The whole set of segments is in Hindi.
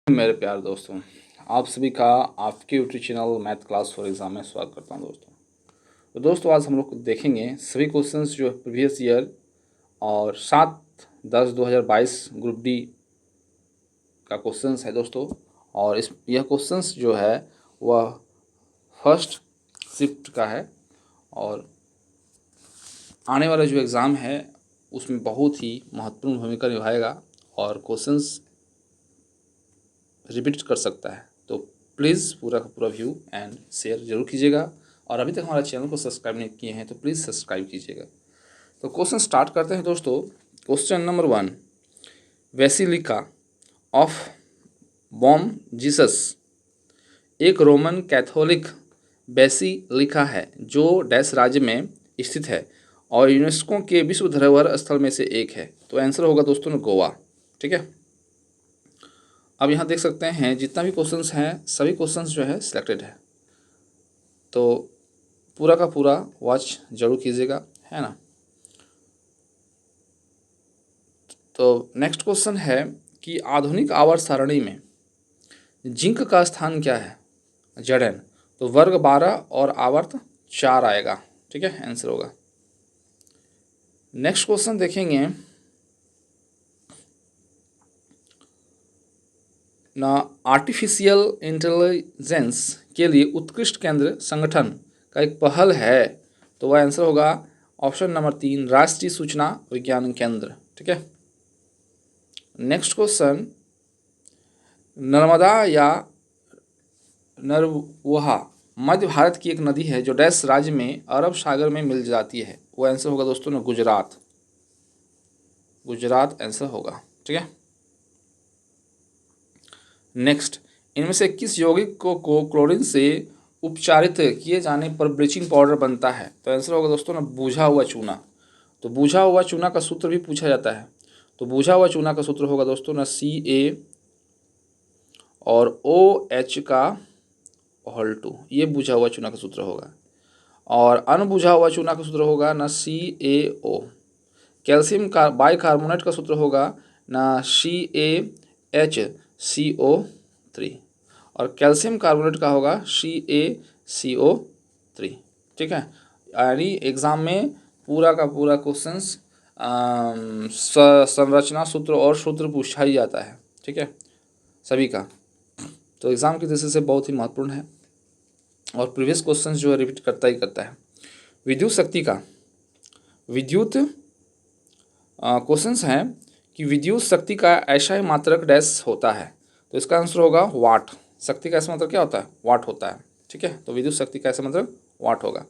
मेरे प्यारे दोस्तों, आप सभी का आपके YouTube channel math class for exam में स्वागत करता हूं दोस्तों। तो दोस्तों आज हम लोग देखेंगे सभी क्वेश्चंस जो है प्रीवियस ईयर और 7/10/2022 ग्रुप डी का क्वेश्चंस है दोस्तों। और यह क्वेश्चंस जो है वह फर्स्ट शिफ्ट का है और आने वाला जो एग्ज़ाम है उसमें बहुत ही महत्वपूर्ण भूमिका निभाएगा और क्वेश्चंस रिपीट कर सकता है। तो प्लीज़ पूरा का पूरा व्यू एंड शेयर जरूर कीजिएगा और अभी तक हमारा चैनल को सब्सक्राइब नहीं किए हैं तो प्लीज़ सब्सक्राइब कीजिएगा। तो क्वेश्चन स्टार्ट करते हैं दोस्तों। Question number 1, basilica of Bom Jesus एक रोमन कैथोलिक बेसिलिका है जो डैश राज्य में स्थित है और यूनेस्को के विश्व धरोहर स्थल में से एक है। तो आंसर होगा दोस्तों गोवा। ठीक है, अब यहाँ देख सकते हैं जितना भी क्वेश्चंस हैं सभी क्वेश्चंस जो है सिलेक्टेड है, तो पूरा का पूरा वॉच जरूर कीजिएगा, है ना। तो नेक्स्ट क्वेश्चन है कि आधुनिक आवर्त सारणी में जिंक का स्थान क्या है? Zn। तो वर्ग 12 और आवर्त 4 आएगा। ठीक है, आंसर होगा। नेक्स्ट क्वेश्चन देखेंगे ना, आर्टिफिशियल इंटेलिजेंस के लिए उत्कृष्ट केंद्र संगठन का एक पहल है, तो वह आंसर होगा ऑप्शन नंबर 3, राष्ट्रीय सूचना विज्ञान केंद्र। ठीक है। नेक्स्ट क्वेश्चन, नर्मदा या नरवहा मध्य भारत की एक नदी है जो डैश राज्य में अरब सागर में मिल जाती है। वो आंसर होगा दोस्तों ना गुजरात। गुजरात आंसर होगा। ठीक है। नेक्स्ट, इनमें से किस यौगिक को क्लोरीन से उपचारित किए जाने पर ब्लीचिंग पाउडर बनता है? तो आंसर होगा दोस्तों ना बुझा हुआ चूना। तो बुझा हुआ चूना का सूत्र भी पूछा जाता है, तो बुझा हुआ चूना का सूत्र होगा दोस्तों ना Ca और OH का होल 2, ये बुझा हुआ चूना का सूत्र होगा। और अनबुझा हुआ चूना का सूत्र होगा ना CaO। कैल्शियम का बाइकार्बोनेट का सूत्र होगा ना CaHCO3 और कैल्शियम कार्बोनेट का होगा CaCO3। ठीक है, यानी एग्ज़ाम में पूरा का पूरा क्वेश्चंस संरचना सूत्र और सूत्र पूछा ही जाता है। ठीक है, सभी का। तो एग्ज़ाम की दृष्टि से बहुत ही महत्वपूर्ण है और प्रीवियस क्वेश्चंस जो है रिपीट करता ही करता है। विद्युत शक्ति का क्वेश्चंस हैं कि विद्युत शक्ति का ऐसा ही मात्रक डैश होता है, तो इसका आंसर होगा वाट। शक्ति का ऐसा मात्रक क्या होता है? वाट होता है। ठीक है, तो विद्युत शक्ति का ऐसा मात्रक वाट होगा।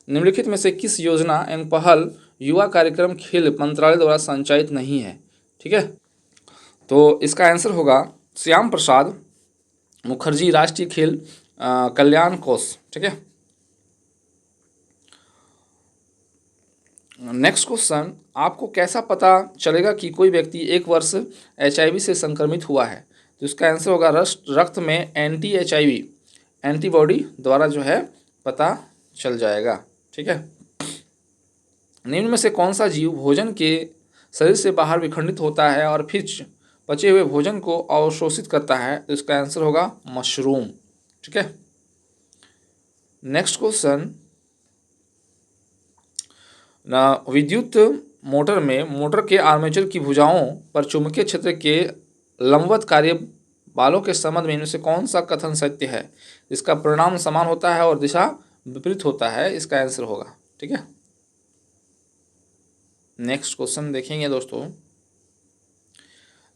निम्नलिखित में से किस योजना एवं पहल युवा कार्यक्रम खेल मंत्रालय द्वारा संचालित नहीं है? ठीक है, तो इसका आंसर होगा श्याम प्रसाद मुखर्जी राष्ट्रीय खेल कल्याण कोष। ठीक है। नेक्स्ट क्वेश्चन, आपको कैसा पता चलेगा कि कोई व्यक्ति 1 वर्ष HIV से संक्रमित हुआ है? तो इसका आंसर होगा रक्त में anti-HIV एंटीबॉडी द्वारा जो है पता चल जाएगा। ठीक है। निम्न में से कौन सा जीव भोजन के शरीर से बाहर विखंडित होता है और फिर बचे हुए भोजन को अवशोषित करता है? तो इसका आंसर होगा मशरूम। ठीक है। नेक्स्ट क्वेश्चन, विद्युत मोटर में मोटर के आर्मेचर की भुजाओं पर चुंबकीय क्षेत्र के लंबवत कार्य बालों के संबंध में इनमें से कौन सा कथन सत्य है? इसका परिणाम समान होता है और दिशा विपरीत होता है। इसका आंसर होगा। ठीक है। नेक्स्ट क्वेश्चन देखेंगे दोस्तों,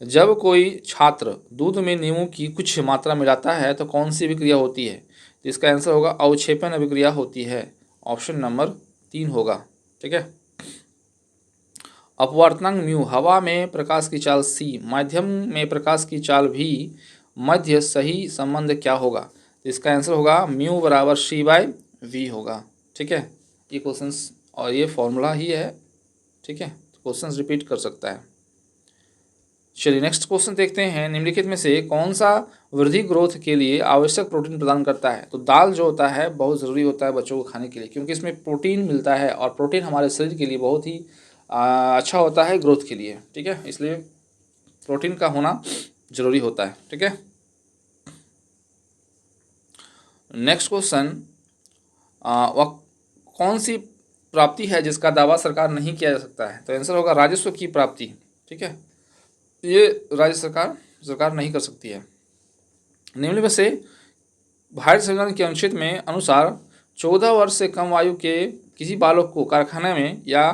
जब कोई छात्र दूध में नींबू की कुछ मात्रा मिलाता है तो कौन सी अभिक्रिया होती है? तो इसका आंसर होगा अवक्षेपण अभिक्रिया होती है। ऑप्शन नंबर 3 होगा। ठीक है। अपवर्तनांक म्यू, हवा में प्रकाश की चाल c, माध्यम में प्रकाश की चाल v, मध्य सही संबंध क्या होगा? तो इसका आंसर होगा म्यू बराबर c/v होगा। ठीक है, ये क्वेश्चंस और ये फॉर्मूला ही है। ठीक है, तो क्वेश्चंस रिपीट कर सकता है। चलिए नेक्स्ट क्वेश्चन देखते हैं, निम्नलिखित में से कौन सा वृद्धि ग्रोथ के लिए आवश्यक प्रोटीन प्रदान करता है? तो दाल जो होता है बहुत ज़रूरी होता है बच्चों को खाने के लिए, क्योंकि इसमें प्रोटीन मिलता है और प्रोटीन हमारे शरीर के लिए बहुत ही अच्छा होता है ग्रोथ के लिए। ठीक है, इसलिए प्रोटीन का होना ज़रूरी होता है। ठीक है। नेक्स्ट क्वेश्चन, वह कौन सी प्राप्ति है जिसका दावा सरकार नहीं किया जा सकता है? तो आंसर होगा राजस्व की प्राप्ति। ठीक है, ये राज्य सरकार नहीं कर सकती है। निम्न में से भारतीय संविधान के अनुच्छेद में अनुसार 14 वर्ष से कम आयु के किसी बालक को कारखाने में या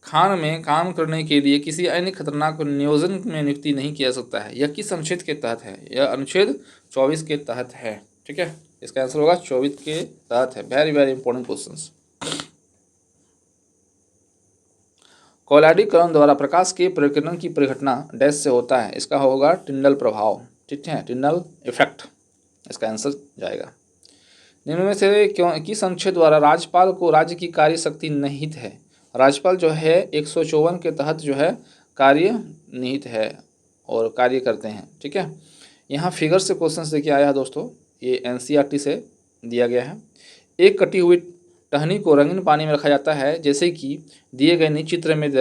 खान में काम करने के लिए किसी अन्य खतरनाक नियोजन में नियुक्ति नहीं किया जा सकता है। यह किस अनुच्छेद के तहत है? यह अनुच्छेद 24 के तहत है। ठीक है, इसका आंसर होगा 24 के तहत है। Very very important questions. कोलाडीकरण द्वारा प्रकाश के प्रकीर्णन की परिघटना डैश से होता है। इसका होगा टिंडल प्रभाव। ठीक है, टिंडल इफेक्ट इसका आंसर जाएगा। निम्न में से किस अनुच्छेद द्वारा राज्यपाल को राज्य की कार्य शक्ति निहित है? राज्यपाल जो है 154 के तहत जो है कार्य निहित है और कार्य करते हैं। ठीक है, यहाँ फिगर से क्वेश्चन देखिए आया है दोस्तों, ये NCERT से दिया गया है। एक कटी हुई टहनी को रंगीन पानी में रखा जाता है जैसे कि दिए गए नीचे चित्र में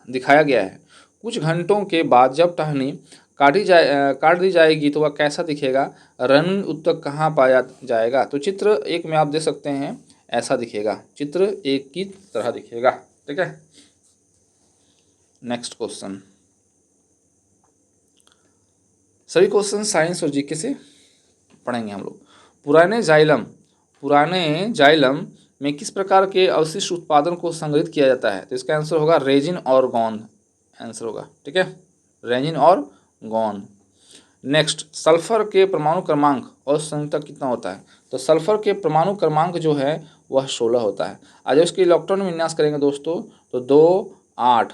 दिखाया गया है। कुछ घंटों के बाद जब टहनी काट दी जाएगी तो वह कैसा दिखेगा? रंगीन उत्तक कहाँ पाया जाएगा? तो चित्र 1 में आप देख सकते हैं ऐसा दिखेगा, चित्र 1 की तरह दिखेगा। ठीक है, नेक्स्ट क्वेश्चन। सभी क्वेश्चन साइंस और जीके से पढ़ेंगे हम लोग। पुराने जाइलम में किस प्रकार के अवशिष्ट उत्पादन को संग्रहित किया जाता है? तो इसका आंसर होगा रेजिन और गोंद आंसर होगा। ठीक है, रेजिन और गोंद। नेक्स्ट, सल्फर के परमाणु क्रमांक और संयुक्तक कितना होता है? तो सल्फर के परमाणु क्रमांक जो है वह 16 होता है। आज इसके इलेक्ट्रॉन विन्यास करेंगे दोस्तों तो 2, 8,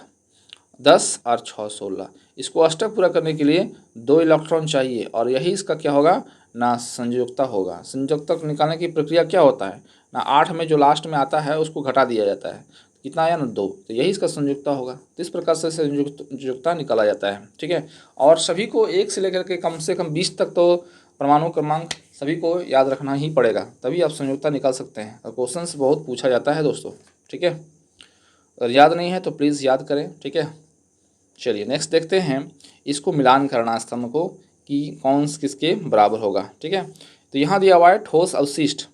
10 और 6, 16। इसको अष्टक पूरा करने के लिए 2 इलेक्ट्रॉन चाहिए और यही इसका क्या होगा ना संयुक्ता होगा। संयुक्तक निकालने की प्रक्रिया क्या होता है ना 8 में जो लास्ट में आता है उसको घटा दिया जाता है। कितना आया ना 2, तो यही इसका संयुक्ता होगा। तो इस प्रकार से संयुक्ता निकाला जाता है। ठीक है, और सभी को 1 से लेकर के कम से कम 20 तक तो परमाणु क्रमांक सभी को याद रखना ही पड़ेगा, तभी आप संयुक्ता निकाल सकते हैं। और क्वेश्चन बहुत पूछा जाता है दोस्तों। ठीक है, अगर याद नहीं है तो प्लीज़ याद करें। ठीक है, चलिए नेक्स्ट देखते हैं। इसको मिलान करना स्तंभ को कि कौन किसके बराबर होगा। ठीक है, तो यहाँ दिया हुआ है ठोस अवशिष्ट।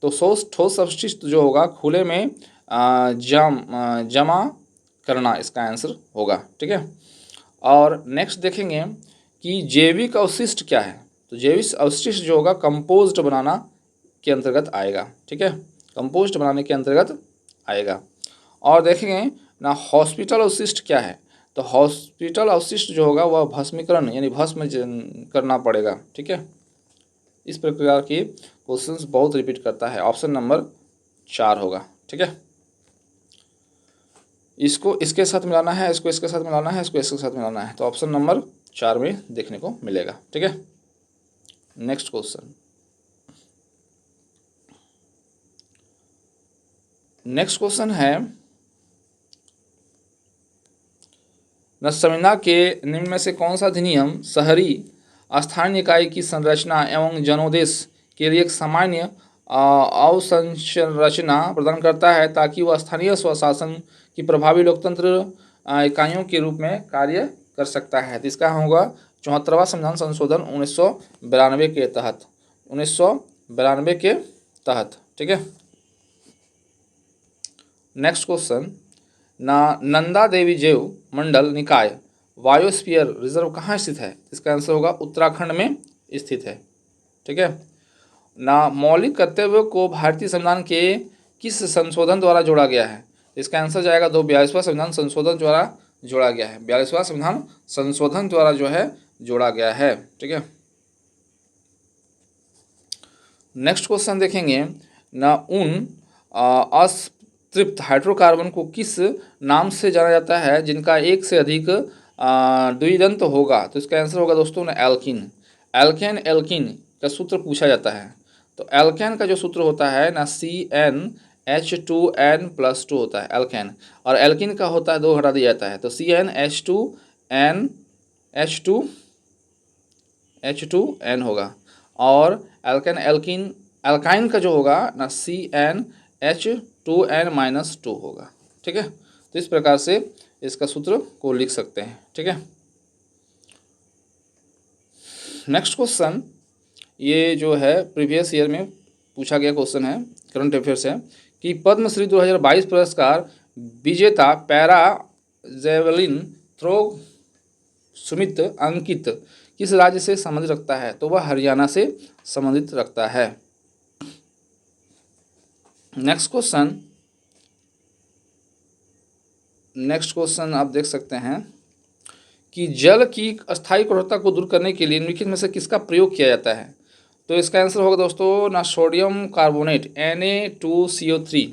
तो ठोस अवशिष्ट जो होगा खुले में जमा करना इसका आंसर होगा। ठीक है, और नेक्स्ट देखेंगे कि जैविक अवशिष्ट क्या है। तो जैविक अवशिष्ट जो होगा कंपोस्ट बनाना के अंतर्गत आएगा। ठीक है, कंपोस्ट बनाने के अंतर्गत आएगा। और देखेंगे ना हॉस्पिटल अवशिष्ट क्या है। तो हॉस्पिटल अवशिष्ट जो होगा वह भस्मीकरण यानी भस्म करना पड़ेगा। ठीक है, इस प्रकार के क्वेश्चंस बहुत रिपीट करता है। ऑप्शन नंबर 4 होगा। ठीक है, इसको इसके साथ मिलाना है, इसको इसके साथ मिलाना है, इसको इसके साथ मिलाना है, तो ऑप्शन नंबर 4 में देखने को मिलेगा। ठीक है, नेक्स्ट क्वेश्चन। नेक्स्ट क्वेश्चन है न संविदा के निम्न में से कौन सा अधिनियम शहरी स्थानीय निकाय की संरचना एवं जनोदेश के लिए एक सामान्य अवसंरचना प्रदान करता है ताकि वह स्थानीय स्वशासन की प्रभावी लोकतंत्र इकाइयों के रूप में कार्य कर सकता है। तो इसका होगा 74वां संविधान संशोधन 1992 के तहत। 1992 के तहत। ठीक है, नेक्स्ट क्वेश्चन। नंदा देवी जैव मंडल निकाय बायोस्फीयर रिजर्व कहाँ स्थित है? इसका आंसर होगा उत्तराखंड में स्थित है। ठीक है, ना मौलिक कर्तव्यों को भारतीय संविधान के किस संशोधन द्वारा जोड़ा गया है? इसका आंसर जाएगा 42वां संविधान संशोधन द्वारा जोड़ा गया है। 42वां संविधान संशोधन द्वारा जो है जोड़ा गया है। ठीक है, नेक्स्ट क्वेश्चन देखेंगे ना उन तृप्त हाइड्रोकार्बन को किस नाम से जाना जाता है जिनका एक से अधिक द्विदंत होगा? तो इसका आंसर होगा दोस्तों ना एल्कीन। एल्कीन का सूत्र पूछा जाता है। तो एल्केन का जो सूत्र होता है ना CnH2n+2 होता है एल्केन, और एल्कीन का होता है 2 हटा दिया जाता है तो CnH2n होगा। और एल्काइन का जो होगा ना CnH2n-2 होगा। ठीक है, तो इस प्रकार से इसका सूत्र को लिख सकते हैं। ठीक है, नेक्स्ट क्वेश्चन। ये जो है प्रीवियस ईयर में पूछा गया क्वेश्चन है, करंट अफेयर्स है कि पद्मश्री 2022 पुरस्कार विजेता पैरा जेवलिन थ्रो सुमित अंकित किस राज्य से संबंधित रखता है? तो वह हरियाणा से संबंधित रखता है। नेक्स्ट क्वेश्चन आप देख सकते हैं कि जल की अस्थायी कठोरता को दूर करने के लिए निम्नलिखित में से किसका प्रयोग किया जाता है? तो इसका आंसर होगा दोस्तों ना सोडियम कार्बोनेट Na2CO3।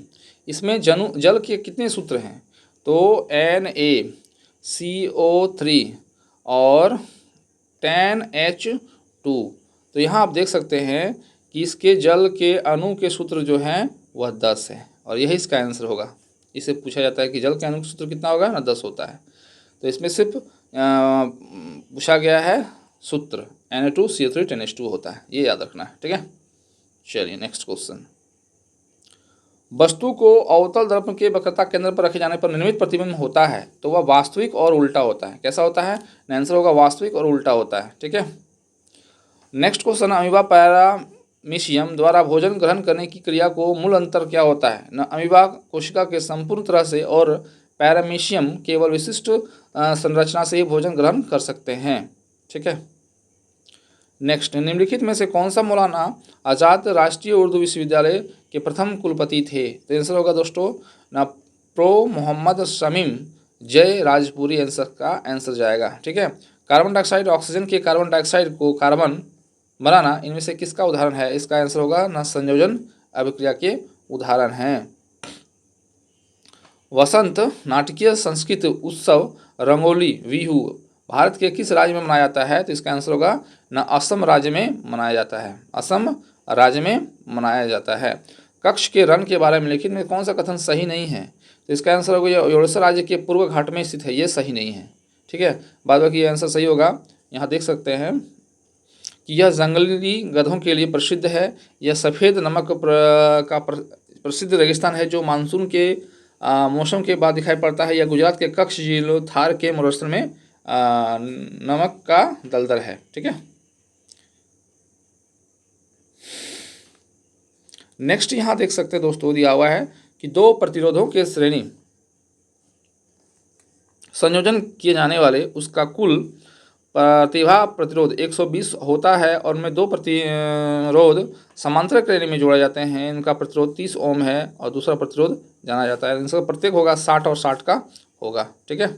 इसमें जल के कितने सूत्र हैं? तो NaCO3 और 10H2। तो यहाँ आप देख सकते हैं कि इसके जल के अणु के सूत्र जो हैं वह 10 है और यही इसका आंसर होगा। इसे पूछा जाता है कि जल के अणु का सूत्र कितना होगा ना 10 होता है। तो इसमें सिर्फ पूछा गया है सूत्र Na2CO3 10H2 होता है, ये याद रखना है, ठीक है। चलिए नेक्स्ट क्वेश्चन। वस्तु को अवतल दर्पण के वक्रता केंद्र पर रखे जाने पर निर्मित प्रतिबिंब होता है तो वह वास्तविक और उल्टा होता है। कैसा होता है? आंसर होगा वास्तविक और उल्टा होता है, ठीक है। नेक्स्ट क्वेश्चन, अमीबा पैरामीशियम द्वारा भोजन ग्रहण करने की क्रिया को मूल अंतर क्या होता है? न अमीबा कोशिका के संपूर्ण तरह से और पैरामीशियम केवल विशिष्ट संरचना से ही भोजन ग्रहण कर सकते हैं, ठीक है। नेक्स्ट, निम्नलिखित में से कौन सा मौलाना आज़ाद राष्ट्रीय उर्दू विश्वविद्यालय के प्रथम कुलपति थे? तो आंसर होगा दोस्तों ना प्रो मोहम्मद शमीम जय राजपुरी आंसर का आंसर जाएगा, ठीक है। कार्बन डाइऑक्साइड ऑक्सीजन के कार्बन डाइऑक्साइड को कार्बन बनाना इनमें से किसका उदाहरण है? इसका आंसर होगा ना संयोजन अभिक्रिया के उदाहरण हैं। वसंत नाटकीय संस्कृत उत्सव रंगोली बिहू भारत के किस राज्य में मनाया जाता है? तो इसका आंसर होगा ना असम राज्य में मनाया जाता है, असम राज्य में मनाया जाता है। कक्ष के रन के बारे में लिखित में कौन सा कथन सही नहीं है? तो इसका आंसर होगा ये ओडिशा राज्य के पूर्व घाट में स्थित है, ये सही नहीं है, ठीक है। बाद बाकी ये आंसर सही होगा। यहाँ देख सकते हैं कि यह जंगली गधों के लिए प्रसिद्ध है, यह सफ़ेद नमक का प्रसिद्ध रेगिस्तान है जो मानसून के मौसम के बाद दिखाई पड़ता है। यह गुजरात के कच्छ जिलों थार के मरुस्थल में नमक का दलदल है, ठीक है। नेक्स्ट यहाँ देख सकते हैं दोस्तों दिया हुआ है कि दो प्रतिरोधों के श्रेणी संयोजन किए जाने वाले उसका कुल प्रतिभा प्रतिरोध 120 होता है और उनमें दो प्रतिरोध समांतर श्रेणी में जोड़े जाते हैं। इनका प्रतिरोध 30 ओम है और दूसरा प्रतिरोध जाना जाता है। इनका प्रत्येक होगा 60 और 60 का होगा, ठीक है।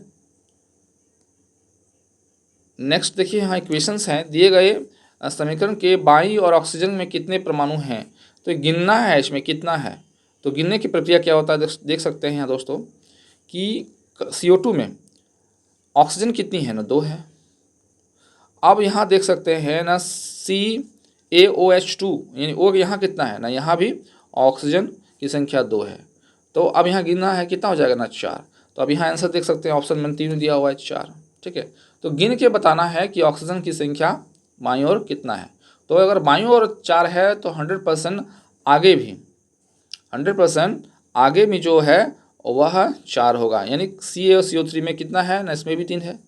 नेक्स्ट देखिए यहाँ इक्वेशंस हैं, दिए गए समीकरण के बाईं और ऑक्सीजन में कितने परमाणु हैं? तो गिनना है इसमें कितना है, तो गिनने की प्रक्रिया क्या होता है देख सकते हैं यहाँ दोस्तों कि CO2 में ऑक्सीजन कितनी है ना 2 है। अब यहाँ देख सकते हैं ना CaOH2 यानी O यहाँ कितना है ना, यहाँ भी ऑक्सीजन की संख्या 2 है। तो अब यहाँ गिनना है कितना हो जाएगा ना 4। तो अब यहाँ आंसर देख सकते हैं ऑप्शन में 3 दिया हुआ है 4, ठीक है। तो गिन के बताना है कि ऑक्सीजन की संख्या बाईं ओर कितना है। तो अगर बाईं ओर 4 है तो 100% आगे भी 100% आगे में जो है वह 4 होगा, यानी CaCO3 में कितना है ना, इसमें भी 3 है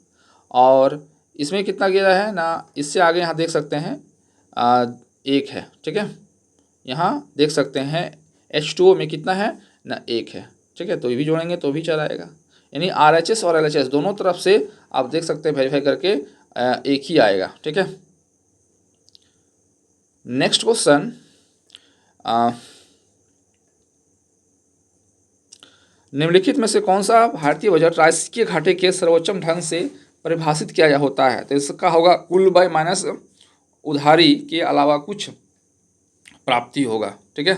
और इसमें कितना गिरा है ना, इससे आगे यहाँ देख सकते हैं 1 है, ठीक है। यहाँ देख सकते हैं H2O में कितना है ना 1 है, ठीक है। तो ये भी जोड़ेंगे तो भी 4 आएगा, यानी RHS और LHS दोनों तरफ से आप देख सकते हैं वेरीफाई करके 1 ही आएगा, ठीक है। नेक्स्ट क्वेश्चन, निम्नलिखित में से कौन सा भारतीय बजट राजकीय घाटे के सर्वोच्चम ढंग से परिभाषित किया होता है? तो इसका होगा कुल बाय माइनस उधारी के अलावा कुछ प्राप्ति होगा, ठीक है।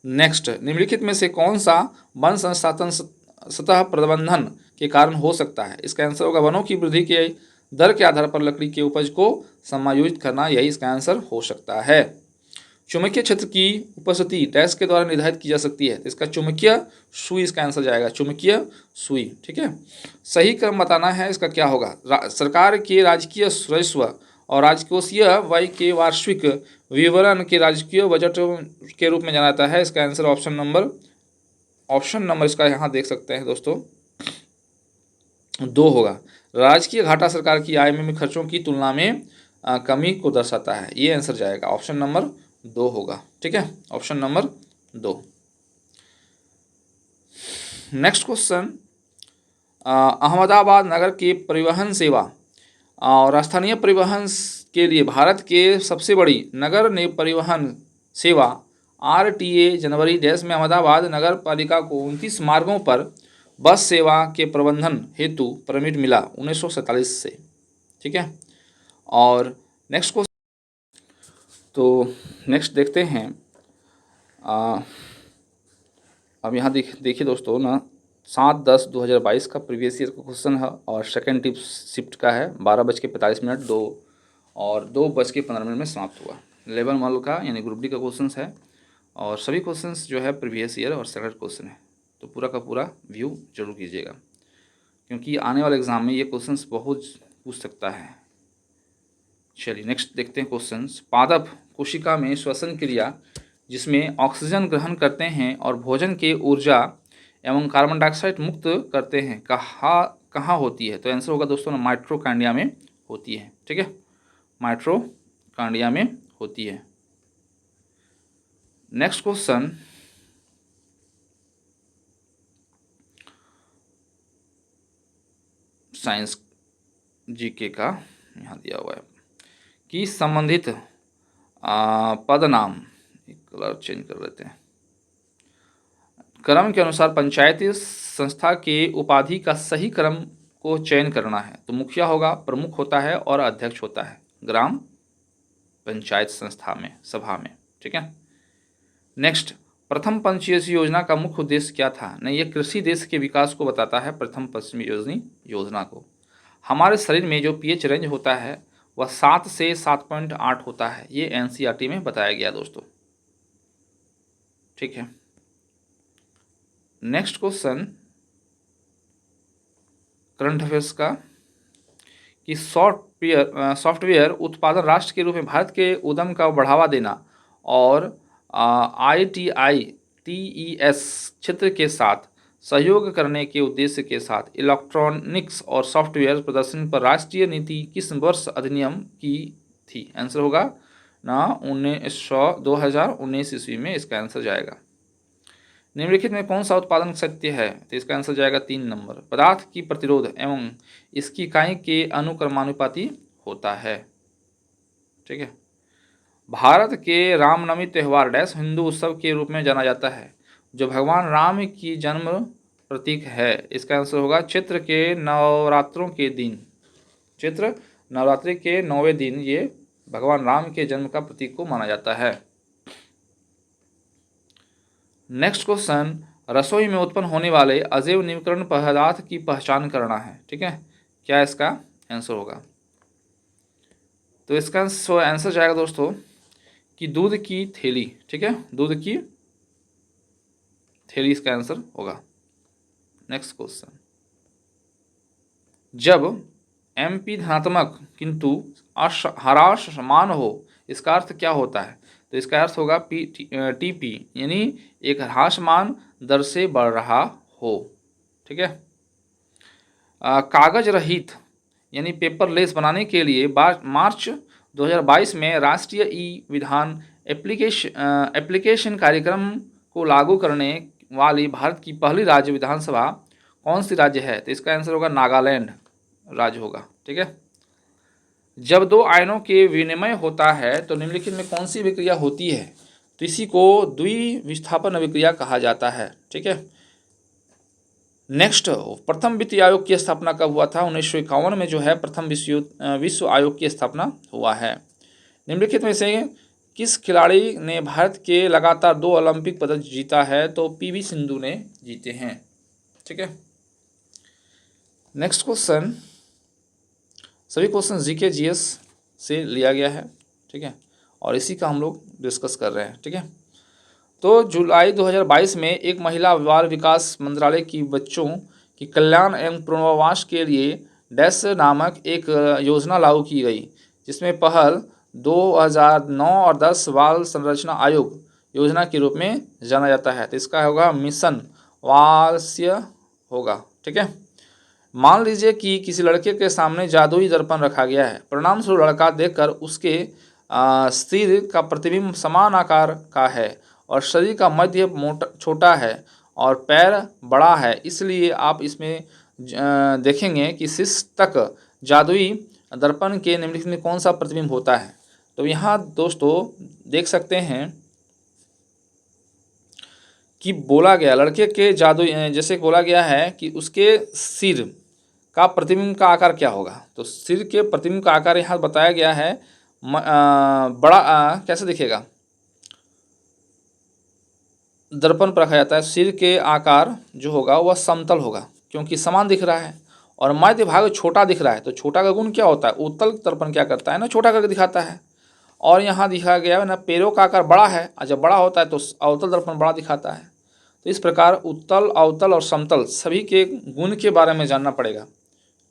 नेक्स्ट, निम्नलिखित में से कौन सा वन संस्थापन सतह प्रबंधन के कारण हो सकता है? इसका आंसर होगा वनों की वृद्धि के दर के आधार पर लकड़ी के उपज को समायोजित करना, यही इसका आंसर हो सकता है। चुंबकीय क्षेत्र की उपस्थिति डैश के द्वारा निर्धारित की जा सकती है, तो इसका चुंबकीय सुई इसका आंसर जाएगा, चुंबकीय सुई, ठीक है। सही क्रम बताना है, इसका क्या होगा? सरकार के राजकीय राजस्व और राजकोषीय व्यय के वार्षिक विवरण के राजकीय बजट के रूप में जाना जाता है। इसका आंसर ऑप्शन नंबर इसका यहाँ देख सकते हैं दोस्तों 2 होगा। राजकीय घाटा सरकार की आय में खर्चों की तुलना में कमी को दर्शाता है। ये आंसर जाएगा, ऑप्शन नंबर 2 होगा। ठीक है, option number 2। Next question, Ahmedabad नगर के परिवहन सेवा और स्थानीय परिवहन के लिए भारत के सबसे बड़ी नगर ने परिवहन सेवा RTA जनवरी डैश में अहमदाबाद नगर पालिका को 29 मार्गों पर बस सेवा के प्रबंधन हेतु परमिट मिला 1947 से। ठीक है, और नेक्स्ट क्वेश्चन, तो नेक्स्ट देखते हैं। अब यहाँ देखिए दोस्तों ना, 7/10/2022 का प्रीवियस ईयर का क्वेश्चन है और सेकेंड टिप शिफ्ट का है। 12:45 2 और 2:15 में समाप्त हुआ। लेवल मॉडल का यानी ग्रुप डी का क्वेश्चन है और सभी क्वेश्चंस जो है प्रीवियस ईयर और सेलेक्ट क्वेश्चन है। तो पूरा का पूरा व्यू जरूर कीजिएगा, क्योंकि आने वाले एग्जाम में ये क्वेश्चंस बहुत पूछ सकता है। चलिए नेक्स्ट देखते हैं क्वेश्चंस। पादप कोशिका में श्वसन क्रिया जिसमें ऑक्सीजन ग्रहण करते हैं और भोजन के ऊर्जा एवं कार्बन डाइऑक्साइड मुक्त करते हैं, कहाँ होती है? तो आंसर होगा दोस्तों ना, माइटोकॉन्ड्रिया में होती है। ठीक है, माइटोकॉन्ड्रिया में होती है। नेक्स्ट क्वेश्चन, साइंस जीके का यहाँ दिया हुआ है कि संबंधित पद नाम, कलर चेंज कर लेते हैं, क्रम के अनुसार पंचायती संस्था के उपाधि का सही क्रम को चयन करना है। तो मुखिया होगा, प्रमुख होता है और अध्यक्ष होता है ग्राम पंचायत संस्था में, सभा में। ठीक है, नेक्स्ट, प्रथम पंचवर्षीय योजना का मुख्य उद्देश्य क्या था? नहीं, ये कृषि देश के विकास को बताता है, प्रथम पंचवर्षीय योजना को। हमारे शरीर में जो pH रेंज होता है वह 7 से 7.8 होता है, ये NCERT में बताया गया दोस्तों। ठीक है, नेक्स्ट क्वेश्चन करंट अफेयर्स का कि सॉफ्टवेयर उत्पादन राष्ट्र के रूप में भारत के उद्यम का बढ़ावा देना और ITI-TES क्षेत्र के साथ सहयोग करने के उद्देश्य के साथ इलेक्ट्रॉनिक्स और सॉफ्टवेयर प्रदर्शन पर राष्ट्रीय नीति किस वर्ष अधिनियम की थी? आंसर होगा ना 2019 ईस्वी में इसका आंसर जाएगा। निम्नलिखित में कौन सा उत्पादन सत्य है? तो इसका आंसर जाएगा 3 नंबर, पदार्थ की प्रतिरोध एवं इसकी इकाई के अनुक्रमानुपाती होता है। ठीक है, भारत के रामनवमी त्यौहार डैश हिंदू उत्सव के रूप में जाना जाता है जो भगवान राम की जन्म प्रतीक है। इसका आंसर होगा चैत्र के नवरात्रों के दिन, चैत्र नवरात्रि के 9वें दिन ये भगवान राम के जन्म का प्रतीक को माना जाता है। नेक्स्ट क्वेश्चन, रसोई में उत्पन्न होने वाले अजैव निविकरण पदार्थ की पहचान करना है। ठीक है, क्या इसका आंसर होगा? तो इसका आंसर जाएगा दोस्तों कि दूध की थैली। ठीक है, दूध की थैली इसका आंसर होगा। नेक्स्ट क्वेश्चन, जब MP धनात्मक किंतु ह्रासमान हो इसका अर्थ क्या होता है? तो इसका अर्थ होगा TP यानी एक ह्रासमान दर से बढ़ रहा हो। ठीक है, कागज रहित यानी पेपरलेस बनाने के लिए मार्च 2022 में राष्ट्रीय विधान एप्लीकेशन कार्यक्रम को लागू करने वाली भारत की पहली राज्य विधानसभा कौन सी राज्य है? तो इसका आंसर होगा नागालैंड राज्य होगा। ठीक है, जब दो आयनों के विनिमय होता है तो निम्नलिखित में कौन सी अभिक्रिया होती है? तो इसी को द्विविस्थापन अभिक्रिया कहा जाता है। ठीक है, नेक्स्ट, प्रथम वित्त आयोग की स्थापना कब हुआ था? 1951 में जो है प्रथम विश्व आयोग की स्थापना हुआ है। निम्नलिखित में से किस खिलाड़ी ने भारत के लगातार 2 ओलंपिक पदक जीता है? तो PV सिंधु ने जीते हैं। ठीक है, नेक्स्ट क्वेश्चन, सभी क्वेश्चन GK GS से लिया गया है। ठीक है, और इसी का हम लोग डिस्कस कर रहे हैं। ठीक है, तो जुलाई 2022 में एक महिला बाल विकास मंत्रालय की बच्चों की कल्याण एवं पुनर्वास के लिए डैश नामक एक योजना लागू की गई, जिसमें पहल 2009 और 10 बाल संरचना आयोग योजना के रूप में जाना जाता है। तो इसका होगा मिशन वात्सल्य होगा। ठीक है, मान लीजिए कि किसी लड़के के सामने जादुई दर्पण रखा गया है। परिणाम स्वरूप लड़का देखकर उसके सिर का प्रतिबिंब समान आकार का है और शरीर का मध्य मोटा छोटा है और पैर बड़ा है। इसलिए आप इसमें देखेंगे कि शीर्ष तक जादुई दर्पण के निम्नलिखित में कौन सा प्रतिबिंब होता है। तो यहाँ दोस्तों देख सकते हैं कि बोला गया लड़के के जादू जैसे बोला गया है कि उसके सिर का प्रतिबिंब का आकार क्या होगा। तो सिर के प्रतिबिंब का आकार यहाँ बताया गया है बड़ा कैसे दिखेगा, दर्पण पर रखा जाता है। सिर के आकार जो होगा वह समतल होगा क्योंकि समान दिख रहा है और मध्य भाग छोटा दिख रहा है। तो छोटा का गुण क्या होता है, उत्तल दर्पण क्या करता है ना, छोटा करके दिखाता है। और यहाँ दिखा गया है ना पैरों का आकार बड़ा है और जब बड़ा होता है तो अवतल दर्पण बड़ा दिखाता है। तो इस प्रकार उत्तल, अवतल और समतल सभी के गुण के बारे में जानना पड़ेगा,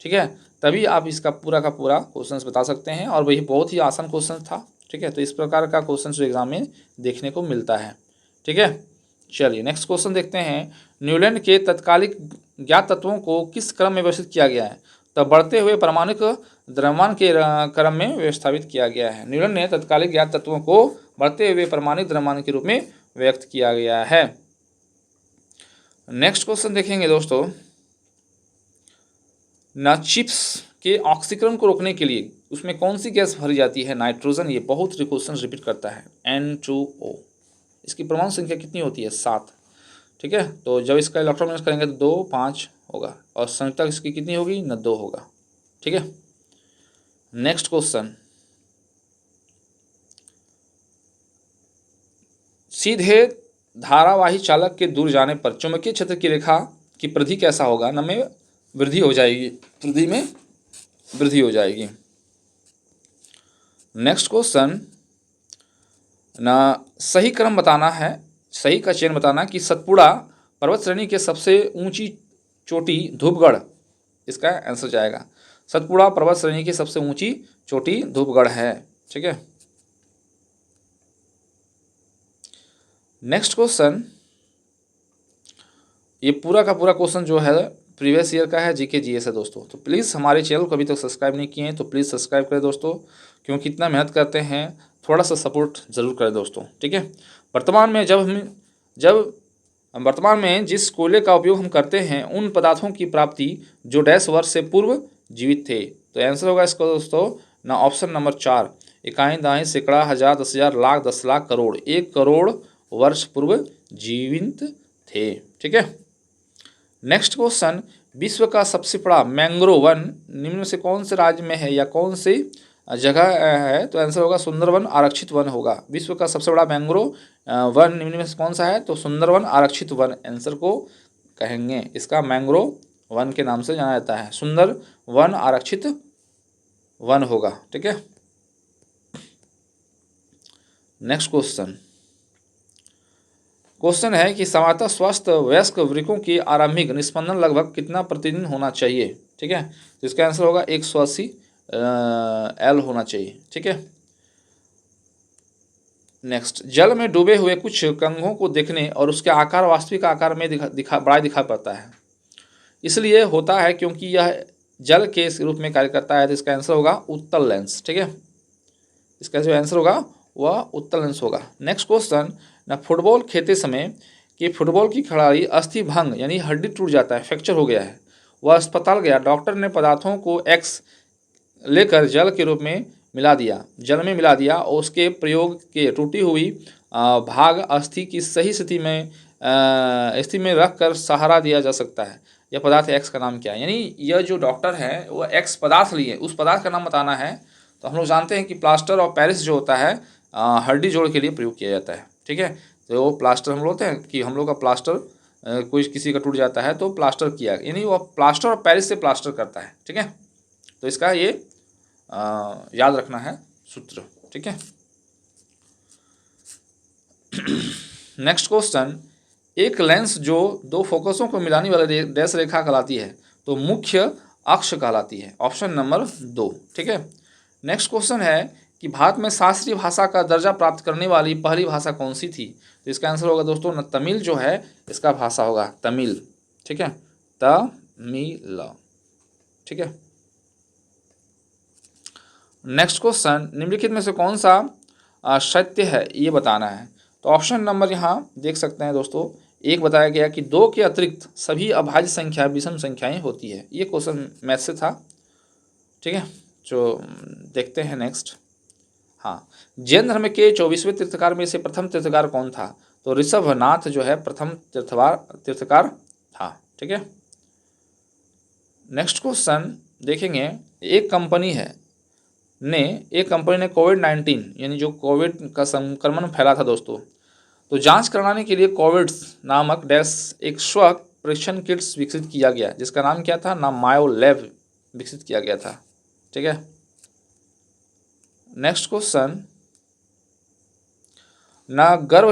ठीक है, तभी आप इसका पूरा का पूरा क्वेश्चन बता सकते हैं। और वही बहुत ही आसान क्वेश्चन था, ठीक है। तो इस प्रकार का क्वेश्चन जो एग्जाम में देखने को मिलता है, ठीक है। चलिए नेक्स्ट क्वेश्चन देखते हैं। न्यूलैंड के तत्कालिक ज्ञात तत्वों को किस क्रम में व्यवस्थित किया गया है। तो बढ़ते हुए परमाणुक द्रव्यमान के क्रम में व्यवस्थापित किया गया है। न्यूलैंड ने तत्कालिक ज्ञात तत्वों को बढ़ते हुए परमाणुक द्रव्यमान के रूप में व्यक्त किया गया है। नेक्स्ट क्वेश्चन देखेंगे दोस्तों। ना चिप्स के ऑक्सीकरण को रोकने के लिए उसमें कौन सी गैस भरी जाती है, नाइट्रोजन। ये बहुत क्वेश्चन रिपीट करता है, N2O। इसकी परमाणु संख्या कितनी होती है, 7, ठीक है। तो जब इसका इलेक्ट्रॉन माइनस करेंगे तो 2, 5 होगा और संख्या इसकी कितनी होगी, न 2 होगा, ठीक है। नेक्स्ट क्वेश्चन, सीधे धारावाही चालक के दूर जाने पर चुंबकीय क्षेत्र की रेखा की परिधि कैसा होगा, न में वृद्धि हो जाएगी, परिधि में वृद्धि हो जाएगी। नेक्स्ट क्वेश्चन, ना सही क्रम बताना है, सही का चयन बताना कि सतपुड़ा पर्वत श्रेणी के सबसे ऊंची चोटी धूपगढ़, इसका आंसर जाएगा। सतपुड़ा पर्वत श्रेणी की सबसे ऊंची चोटी धूपगढ़ है, ठीक है। नेक्स्ट क्वेश्चन, ये पूरा का पूरा क्वेश्चन जो है प्रीवियस ईयर का है, जीके जीएस है दोस्तों। तो प्लीज़ हमारे चैनल को अभी तक सब्सक्राइब नहीं किए हैं तो प्लीज़ सब्सक्राइब करें दोस्तों, क्योंकि इतना मेहनत करते हैं, थोड़ा सा सपोर्ट जरूर करें दोस्तों, ठीक है। वर्तमान में जिस कोयले का उपयोग हम करते हैं उन पदार्थों की प्राप्ति जो डैश वर्ष से पूर्व जीवित थे। तो आंसर होगा इसका दोस्तों ना ऑप्शन नंबर 4, इकाई, दाएँ, सैकड़ा, हज़ार, 10,000, लाख, 10 लाख, करोड़। 1 करोड़ वर्ष पूर्व जीवित थे, ठीक है। नेक्स्ट क्वेश्चन, विश्व का सबसे बड़ा मैंग्रोव वन निम्न में से कौन से राज्य में है या कौन सी जगह है। तो आंसर होगा सुंदरवन आरक्षित वन होगा। विश्व का सबसे बड़ा मैंग्रोव वन निम्न में से कौन सा है, तो सुंदरवन आरक्षित वन आंसर को कहेंगे। इसका मैंग्रोव वन के नाम से जाना जाता है, सुंदर वन आरक्षित वन होगा, ठीक है। नेक्स्ट क्वेश्चन है कि सामान्यतः स्वस्थ वयस्क वृक्कों की आरंभिक निस्पंदन लगभग कितना प्रतिदिन होना चाहिए, ठीक है। तो इसका आंसर होगा 180 L होना चाहिए, ठीक है। नेक्स्ट, जल में डूबे हुए कुछ कंघों को देखने और उसके आकार वास्तविक आकार में बड़ा दिखा पड़ता है। इसलिए होता है क्योंकि यह जल के रूप में कार्य करता है। तो इसका आंसर होगा उत्तल लेंस, ठीक है। इसका जो आंसर होगा वह उत्तल लेंस होगा। नेक्स्ट क्वेश्चन, ना फुटबॉल खेलते समय कि फुटबॉल की खिलाड़ी अस्थि भंग यानी हड्डी टूट जाता है, फ्रैक्चर हो गया है, वह अस्पताल गया, डॉक्टर ने पदार्थों को एक्स लेकर जल के रूप में जल में मिला दिया और उसके प्रयोग के टूटी हुई भाग अस्थि की सही स्थिति में रख कर सहारा दिया जा सकता है। यह पदार्थ एक्स का नाम क्या है, यानी यह जो डॉक्टर है वह एक्स पदार्थ लिए, उस पदार्थ का नाम बताना है। तो हम लोग जानते हैं कि प्लास्टर ऑफ पेरिस जो होता है हड्डी जोड़ के लिए प्रयोग किया जाता है, ठीक है। तो वो प्लास्टर हम लोग होते हैं कि हम लोग का प्लास्टर कोई किसी का टूट जाता है तो प्लास्टर किया, यानी वो प्लास्टर ऑफ पेरिस से प्लास्टर करता है, ठीक है। तो इसका ये याद रखना है सूत्र, ठीक है। नेक्स्ट क्वेश्चन, एक लेंस जो दो फोकसों को मिलाने वाली डैश रेखा कहलाती है, तो मुख्य अक्ष कहलाती है। ऑप्शन नंबर 2, ठीक है। नेक्स्ट क्वेश्चन है कि भारत में शास्त्रीय भाषा का दर्जा प्राप्त करने वाली पहली भाषा कौन सी थी। तो इसका आंसर होगा दोस्तों न तमिल जो है इसका भाषा होगा तमिल, ठीक है, तमिल। ठीक है। नेक्स्ट क्वेश्चन, निम्नलिखित में से कौन सा सत्य है ये बताना है। तो ऑप्शन नंबर यहाँ देख सकते हैं दोस्तों, एक बताया गया कि 2 के अतिरिक्त सभी अभाज्य संख्या विषम संख्याएं होती है। ये क्वेश्चन मैथ से था, ठीक है। जो देखते हैं नेक्स्ट। हाँ, जैन धर्म के 24वें तीर्थकार में से प्रथम तीर्थकार कौन था। तो ऋषभनाथ जो है प्रथम तीर्थकार था, ठीक है। नेक्स्ट क्वेश्चन देखेंगे, एक कंपनी ने कोविड-19 यानी जो कोविड का संक्रमण फैला था दोस्तों, तो जांच कराने के लिए कोविड्स नामक एक स्व परीक्षण किट्स विकसित किया गया, जिसका नाम क्या था ना, मायोलैब विकसित किया गया था, ठीक है। नेक्स्ट क्वेश्चन, ना गर्भ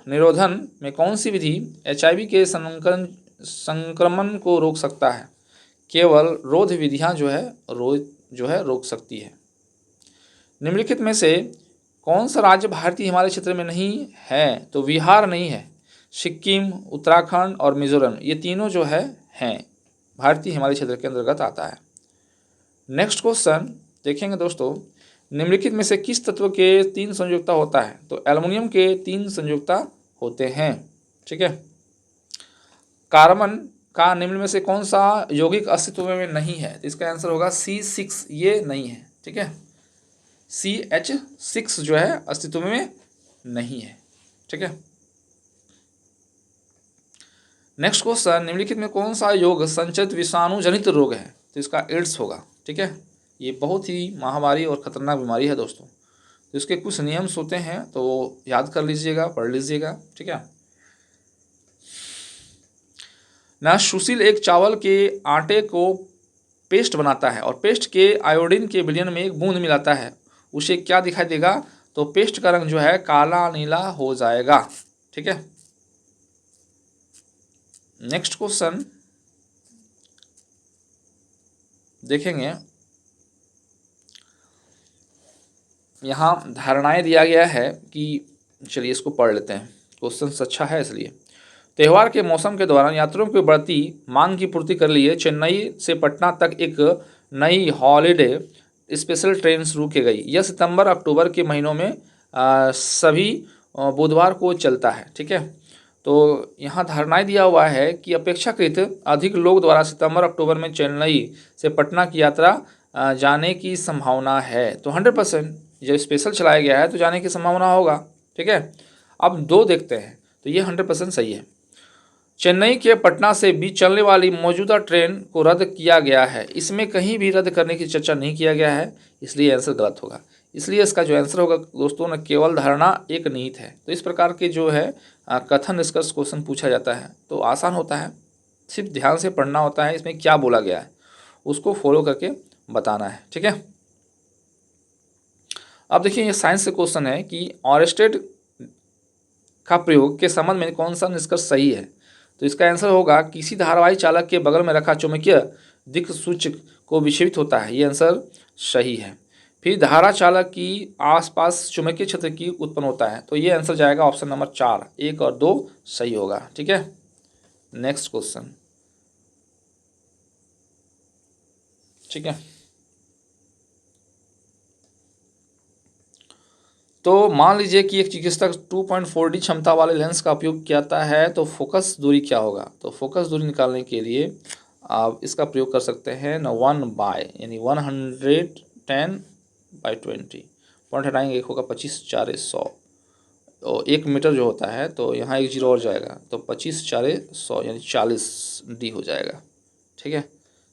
निरोधन में कौन सी विधि HIV के संक्रमण को रोक सकता है। केवल रोध विधियां जो है रोक सकती है। निम्नलिखित में से कौन सा राज्य भारतीय हिमालय क्षेत्र में नहीं है। तो बिहार नहीं है, सिक्किम, उत्तराखंड और मिजोरम, ये तीनों जो है हैं भारतीय हिमालय क्षेत्र के अंतर्गत आता है। नेक्स्ट क्वेश्चन देखेंगे दोस्तों, निम्नलिखित में से किस तत्व के 3 संयुक्ता होता है। तो एल्युमिनियम के 3 संयुक्ता होते हैं, ठीक है। कार्बन का निम्न में से कौन सा यौगिक अस्तित्व में नहीं है। तो इसका आंसर होगा C6, ये नहीं है, ठीक है। CH6 जो है अस्तित्व में नहीं है, ठीक है। नेक्स्ट क्वेश्चन, निम्नलिखित में कौन सा योग संचित विषाणु जनित रोग है। तो इसका एड्स होगा, ठीक है। ये बहुत ही महामारी और खतरनाक बीमारी है दोस्तों। तो इसके कुछ नियम्स होते हैं, तो याद कर लीजिएगा, पढ़ लीजिएगा, ठीक है ना। सुशील एक चावल के आटे को पेस्ट बनाता है और पेस्ट के आयोडीन के विलयन में एक बूंद मिलाता है, उसे क्या दिखाई देगा। तो पेस्ट का रंग जो है काला नीला हो जाएगा, ठीक है। नेक्स्ट क्वेश्चन देखेंगे, यहाँ धारणाएं दिया गया है कि, चलिए इसको पढ़ लेते हैं, क्वेश्चन अच्छा है इसलिए। त्यौहार के मौसम के दौरान यात्रियों की बढ़ती मांग की पूर्ति कर लिए चेन्नई से पटना तक एक नई हॉलिडे स्पेशल ट्रेन शुरू की गई। यह सितंबर अक्टूबर के महीनों में सभी बुधवार को चलता है, ठीक है। तो यहाँ धारणाएं दिया हुआ है कि अपेक्षाकृत अधिक लोग द्वारा सितंबर अक्टूबर में चेन्नई से पटना की यात्रा जाने की संभावना है। तो 100% जब स्पेशल चलाया गया है तो जाने की संभावना होगा, ठीक है। अब 2 देखते हैं, तो ये 100% सही है। चेन्नई के पटना से बीच चलने वाली मौजूदा ट्रेन को रद्द किया गया है, इसमें कहीं भी रद्द करने की चर्चा नहीं किया गया है, इसलिए आंसर गलत होगा। इसलिए इसका जो आंसर होगा दोस्तों न, केवल धारणा एक निहित है। तो इस प्रकार के जो है कथन निष्कर्ष क्वेश्चन पूछा जाता है तो आसान होता है, सिर्फ ध्यान से पढ़ना होता है, इसमें क्या बोला गया है उसको फॉलो करके बताना है, ठीक है। अब देखिए ये साइंस से क्वेश्चन है कि ऑरेस्टेड का प्रयोग के संबंध में कौन सा निष्कर्ष सही है। तो इसका आंसर होगा किसी धारावाही चालक के बगल में रखा चुंबकीय दिक्सूचक को विक्षेपित होता है, ये आंसर सही है। फिर धारा चालक की आसपास चुंबकीय क्षेत्र की उत्पन्न होता है, तो ये आंसर जाएगा ऑप्शन नंबर 4, 1 और 2 सही होगा, ठीक है। नेक्स्ट क्वेश्चन, ठीक है। तो मान लीजिए कि एक चिकित्सक 2.4D क्षमता वाले लेंस का उपयोग किया है, तो फोकस दूरी क्या होगा। तो फोकस दूरी निकालने के लिए आप इसका प्रयोग कर सकते हैं न 1/110/20 पॉइंट हटाएंगे, एक होगा 25 4 100 और 1 मीटर जो होता है, तो यहाँ एक जीरो और जाएगा, तो 25 4 100 यानी 40D हो जाएगा, ठीक है,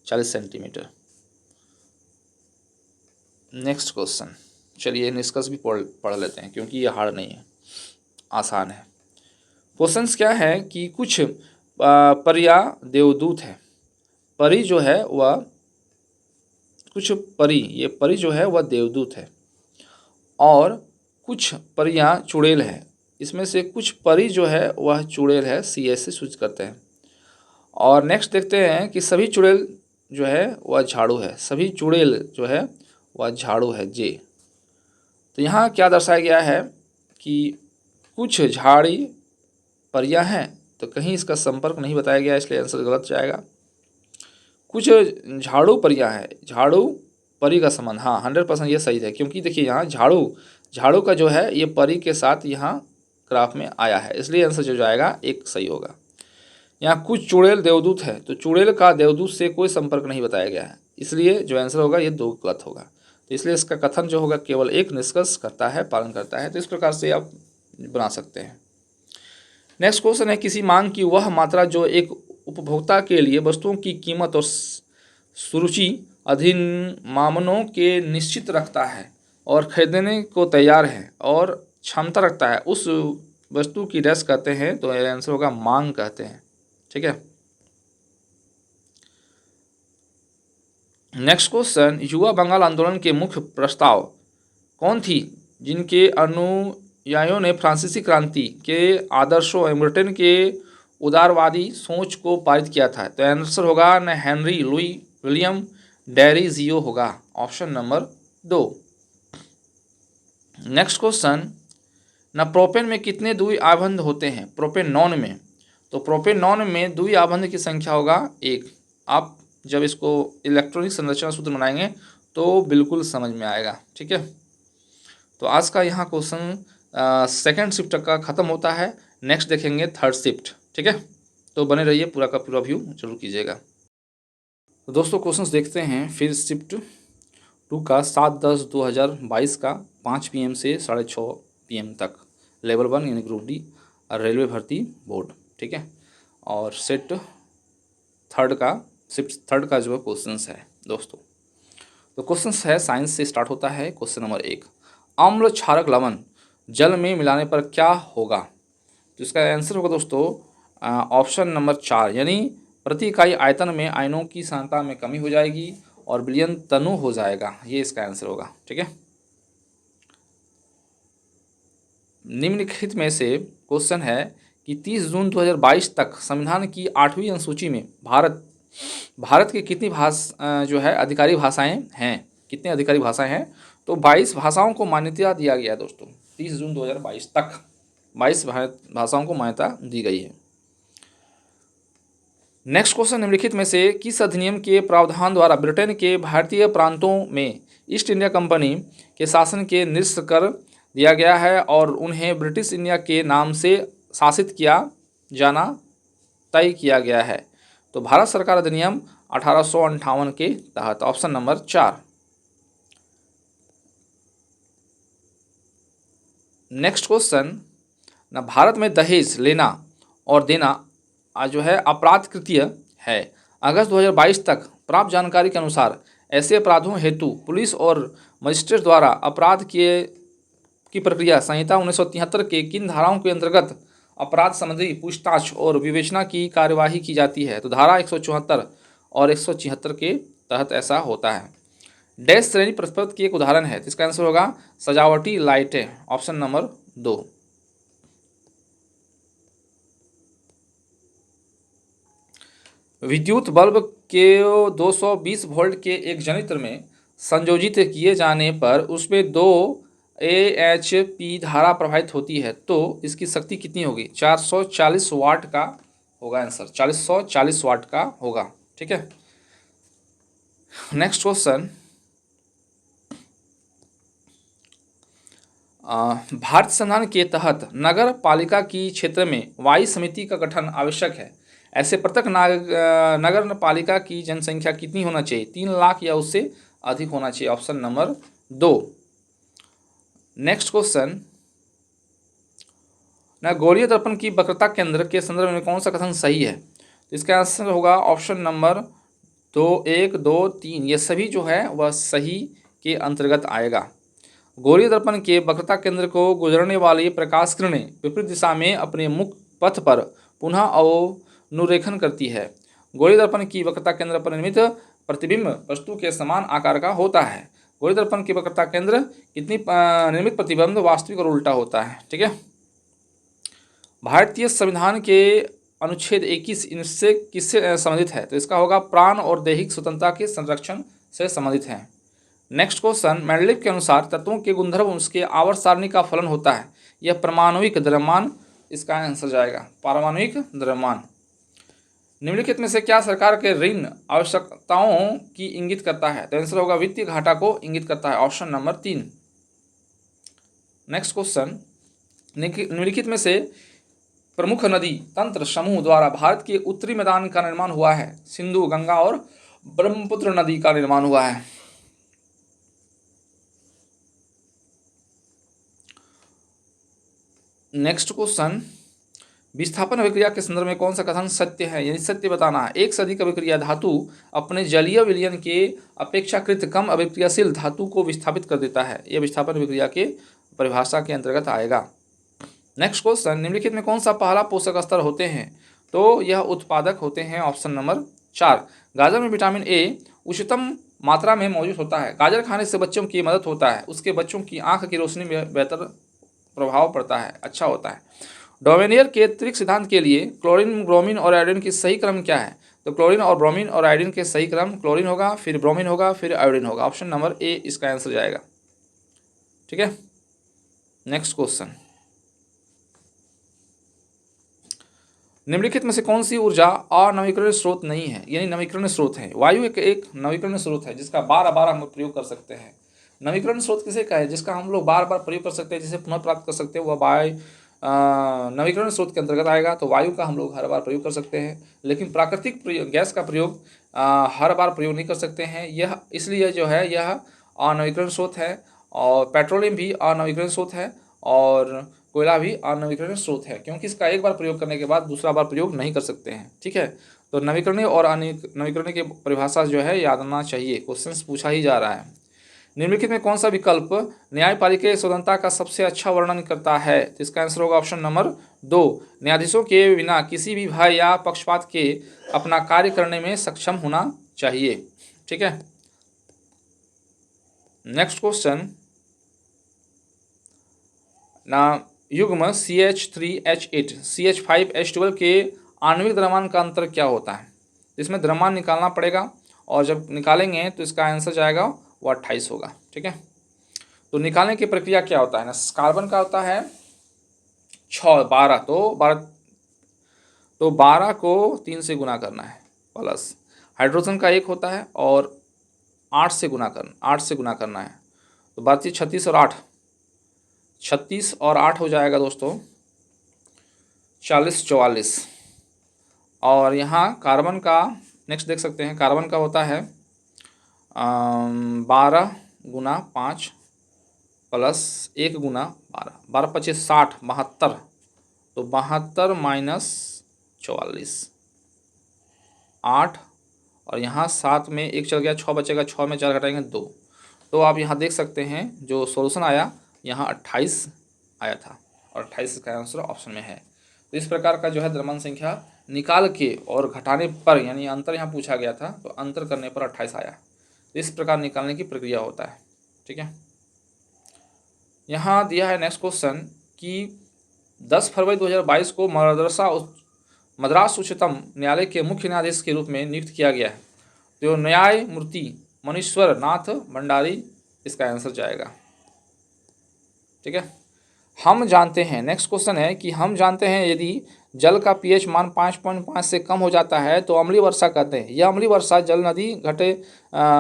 40 सेंटीमीटर। नेक्स्ट क्वेश्चन, चलिए निष्कर्ष भी पढ़ लेते हैं क्योंकि ये हार्ड नहीं है, आसान है। क्वेश्चंस क्या है कि कुछ परिया देवदूत है, परी जो है वह कुछ परी, ये परी जो है वह देवदूत है और कुछ परियां चुड़ैल है, इसमें से कुछ परी जो है वह चुड़ैल है, CS से सूचित करते हैं। और नेक्स्ट देखते हैं कि सभी चुड़ैल जो है वह झाड़ू है, सभी चुड़ैल जो है वह झाड़ू है, J। तो यहाँ क्या दर्शाया गया है कि कुछ झाड़ी परियां हैं, तो कहीं इसका संपर्क नहीं बताया गया, इसलिए आंसर गलत जाएगा। कुछ झाड़ू परियां हैं, झाड़ू परी का संबंध, हाँ 100% ये सही है, क्योंकि देखिए यहाँ झाड़ू का जो है ये परी के साथ यहाँ ग्राफ में आया है, इसलिए आंसर जो जाएगा एक सही होगा। यहाँ कुछ चुड़ैल देवदूत है, तो चुड़ैल का देवदूत से कोई संपर्क नहीं बताया गया है, इसलिए जो आंसर होगा ये 2 गलत होगा। तो इसलिए इसका कथन जो होगा केवल एक निष्कर्ष करता है, पालन करता है। तो इस प्रकार से आप बना सकते हैं। नेक्स्ट क्वेश्चन है, किसी मांग की वह मात्रा जो एक उपभोक्ता के लिए वस्तुओं की कीमत और सुरुचि अधिमानों के निश्चित रखता है और खरीदने को तैयार है और क्षमता रखता है, उस वस्तु की डैश कहते हैं। तो आंसर होगा मांग कहते हैं। ठीक है। नेक्स्ट क्वेश्चन, युवा बंगाल आंदोलन के मुख्य प्रस्ताव कौन थी जिनके अनुयायियों ने फ्रांसीसी क्रांति के आदर्शों एवं ब्रिटेन के उदारवादी सोच को पारित किया था? तो आंसर होगा न हेनरी लुई विलियम डेरिजियो होगा, ऑप्शन नंबर 2। नेक्स्ट क्वेश्चन, न प्रोपेन में कितने द्वि आबंध होते हैं प्रोपेनॉन में? तो प्रोपेनॉन में द्वि आबंध की संख्या होगा 1। आप जब इसको इलेक्ट्रॉनिक संरचना सूत्र बनाएंगे तो बिल्कुल समझ में आएगा। ठीक है। तो आज का यहाँ क्वेश्चन सेकंड शिफ्ट का ख़त्म होता है, नेक्स्ट देखेंगे थर्ड शिफ्ट। ठीक है। तो बने रहिए, पूरा का पूरा व्यू जरूर कीजिएगा। तो दोस्तों क्वेश्चंस देखते हैं फिर शिफ्ट 2 का 7/10/2022 का 5 PM से 6:30 PM तक, लेवल 1 यानी ग्रुप डी रेलवे भर्ती बोर्ड। ठीक है। और शिफ्ट थर्ड का जो क्वेश्चंस है दोस्तों, तो क्वेश्चंस है साइंस से स्टार्ट होता है। क्वेश्चन नंबर 1, अम्ल क्षारक लवण जल में मिलाने पर क्या होगा? तो इसका आंसर होगा दोस्तों ऑप्शन नंबर 4, यानी प्रति इकाई आयतन में आयनों की सांद्रता में कमी हो जाएगी और विलयन तनु हो जाएगा, ये इसका आंसर होगा। ठीक है। निम्नलिखित में से क्वेश्चन है कि 30 जून 2022 तक संविधान की 8वीं अनुसूची में भारत की कितनी जो है अधिकारी भाषाएं हैं? कितनी अधिकारी भाषाएं हैं? तो 22 भाषाओं को मान्यता दिया गया दोस्तों। 30 जून 2022 तक 22 भाषाओं को मान्यता दी गई है। नेक्स्ट क्वेश्चन, निम्नलिखित में से किस अधिनियम के प्रावधान द्वारा ब्रिटेन के भारतीय प्रांतों में ईस्ट इंडिया कंपनी के शासन के निरस्त कर दिया गया है और उन्हें ब्रिटिश इंडिया के नाम से शासित किया जाना तय किया गया है? तो भारत सरकार अधिनियम 1858 के तहत, ऑप्शन नंबर 4। नेक्स्ट क्वेश्चन, ना भारत में दहेज लेना और देना जो है अपराध कृत्य है। अगस्त 2022 तक प्राप्त जानकारी के अनुसार ऐसे अपराधों हेतु पुलिस और मजिस्ट्रेट द्वारा अपराध की प्रक्रिया संहिता 1973 के किन धाराओं के अंतर्गत अपराध संबंधी पूछताछ और विवेचना की कार्यवाही की जाती है? तो धारा 174 और 176 के तहत ऐसा होता है। डैश श्रेणी प्रस्ताव की एक उदाहरण है, तो इसका आंसर होगा सजावटी लाइटें, ऑप्शन नंबर 2। विद्युत बल्ब के 220 वोल्ट के एक जनित्र में संयोजित किए जाने पर उसमें 2 AHP धारा प्रवाहित होती है, तो इसकी शक्ति कितनी होगी? 440 वाट का होगा आंसर, 440 वाट का होगा। ठीक है। नेक्स्ट क्वेश्चन, भारत संविधान के तहत नगर पालिका की क्षेत्र में वाई समिति का गठन आवश्यक है। ऐसे प्रत्येक नगर पालिका की जनसंख्या कितनी होना चाहिए? 3 लाख या उससे अधिक होना चाहिए, ऑप्शन नंबर 2। नेक्स्ट क्वेश्चन, न गोलीय दर्पण की वक्रता केंद्र के संदर्भ में कौन सा कथन सही है? तो इसका आंसर होगा ऑप्शन नंबर 2, 1, 2, 3, ये सभी जो है वह सही के अंतर्गत आएगा। गोलीय दर्पण के वक्रता केंद्र को गुजरने वाली प्रकाश किरणें विपरीत दिशा में अपने मुख पथ पर पुनः अवनुरेखन करती है। गोलीय दर्पण की वक्रता केंद्र पर निर्मित प्रतिबिंब वस्तु के समान आकार का होता है। गोलीय दर्पण की वक्रता केंद्र कितनी निर्मित प्रतिबिंब वास्तविक और उल्टा होता है। ठीक है। भारतीय संविधान के अनुच्छेद 21 इनसे किससे संबंधित है? तो इसका होगा प्राण और दैहिक स्वतंत्रता के संरक्षण से संबंधित है। नेक्स्ट क्वेश्चन, मेंडलीव के अनुसार तत्वों के गुणधर्म उसके आवर्त सारणी का फलन होता है। यह परमाणुिक द्रव्यमान, इसका आंसर जाएगा पारमाणविक द्रव्यमान। निम्नलिखित में से क्या सरकार के ऋण आवश्यकताओं की इंगित करता है? तो आंसर होगा वित्तीय घाटा को इंगित करता है, ऑप्शन नंबर 3। नेक्स्ट क्वेश्चन, निम्नलिखित में से प्रमुख नदी तंत्र समूह द्वारा भारत के उत्तरी मैदान का निर्माण हुआ है? सिंधु, गंगा और ब्रह्मपुत्र नदी का निर्माण हुआ है। नेक्स्ट क्वेश्चन, विस्थापन अभिक्रिया के संदर्भ में कौन सा कथन सत्य है, यानी सत्य बताना है? एक से अधिक अभिक्रिया धातु अपने जलीय विलयन के अपेक्षाकृत कम अभिक्रियाशील धातु को विस्थापित कर देता है। यह विस्थापन अभिक्रिया के परिभाषा के अंतर्गत आएगा। नेक्स्ट क्वेश्चन, निम्नलिखित में कौन सा पहला पोषक स्तर होते हैं? तो यह उत्पादक होते हैं, ऑप्शन नंबर 4। गाजर में विटामिन ए उच्चतम मात्रा में मौजूद होता है। गाजर खाने से बच्चों की मदद होता है, उसके बच्चों की आंख की रोशनी में बेहतर प्रभाव पड़ता है, अच्छा होता है। डोवेनियर के त्रिक सिद्धांत के लिए क्लोरीन, ब्रोमीन और आयोडीन की सही क्रम क्या है? तो क्लोरीन और ब्रोमीन और आयोडीन के सही क्रम क्लोरीन होगा, फिर ब्रोमीन होगा, फिर आयोडीन होगा। ऑप्शन नंबर ए इसका आंसर जाएगा। ठीक है। नेक्स्ट क्वेश्चन, निम्नलिखित में से कौन सी ऊर्जा अनवीकरणीय स्रोत नहीं है, यानी नवीकरणीय स्रोत है? वायु एक नवीकरणीय स्रोत है जिसका बार बार हम प्रयोग कर सकते हैं। नवीकरण स्रोत किसे कहे? जिसका हम लोग बार बार प्रयोग कर सकते हैं, जिसे पुनः प्राप्त कर सकते हैं, वह वायु नवीकरण स्रोत के अंतर्गत आएगा। तो वायु का हम लोग हर बार प्रयोग कर सकते हैं, लेकिन प्राकृतिक गैस का प्रयोग हर बार प्रयोग नहीं कर सकते हैं। यह इसलिए जो है यह अनवीकरण स्रोत है, और पेट्रोलियम भी अनवीकरण स्रोत है, और कोयला भी अनवीकरणीय स्रोत है, क्योंकि इसका एक बार प्रयोग करने के बाद दूसरा बार प्रयोग नहीं कर सकते हैं। ठीक है, तो नवीकरणीय और अनवीकरणीय की परिभाषा जो है याद आना चाहिए, क्वेश्चन पूछा ही जा रहा है। निम्नलिखित में कौन सा विकल्प न्यायपालिका स्वतंत्रता का सबसे अच्छा वर्णन करता है? तो इसका आंसर होगा ऑप्शन नंबर 2। न्यायाधीशों के बिना किसी भी भय या पक्षपात के अपना कार्य करने में सक्षम होना चाहिए। ठीक है। नेक्स्ट क्वेश्चन, ना युग्म CH3H8 CH5H12 के आणविक द्रव्यमान का अंतर क्या होता है? इसमें द्रव्यमान निकालना पड़ेगा, और जब निकालेंगे तो इसका आंसर जाएगा वो 28 होगा। ठीक है, तो निकालने की प्रक्रिया क्या होता है ना, कार्बन का होता है 12, तो 12 को 3 से गुना करना है, प्लस हाइड्रोजन का 1 होता है और 8 से गुना करना है, तो 32, 36 और 8 हो जाएगा दोस्तों 40, 44। और यहाँ कार्बन का नेक्स्ट देख सकते हैं, कार्बन का होता है 12 गुना 5 प्लस 1 गुना 12, 12 25 60, 72, तो 72 माइनस 44, 8, और यहाँ 7 में 1 चल गया, 6 बचेगा, 6 में 4 घटाएंगे 2। तो आप यहाँ देख सकते हैं जो सॉल्यूशन आया यहाँ 28 आया था, और 28 का आंसर ऑप्शन में है। तो इस प्रकार का जो है द्रव्यमान संख्या निकाल के और घटाने पर, यानी अंतर यहाँ पूछा गया था, तो अंतर करने पर 28 आया। तो इस प्रकार निकालने की प्रक्रिया होता है। ठीक है, यहाँ दिया है नेक्स्ट क्वेश्चन कि 10 फरवरी 2022 को मद्रास उच्चतम न्यायालय के मुख्य न्यायाधीश के रूप में नियुक्त किया गया है। तो न्यायमूर्ति मनीश्वर नाथ भंडारी इसका आंसर जाएगा। ठीक है, हम जानते हैं, नेक्स्ट क्वेश्चन है कि हम जानते हैं यदि जल का pH मान 5.5 से कम हो जाता है तो अम्लीय वर्षा कहते हैं। यह अम्लीय वर्षा जल नदी घटे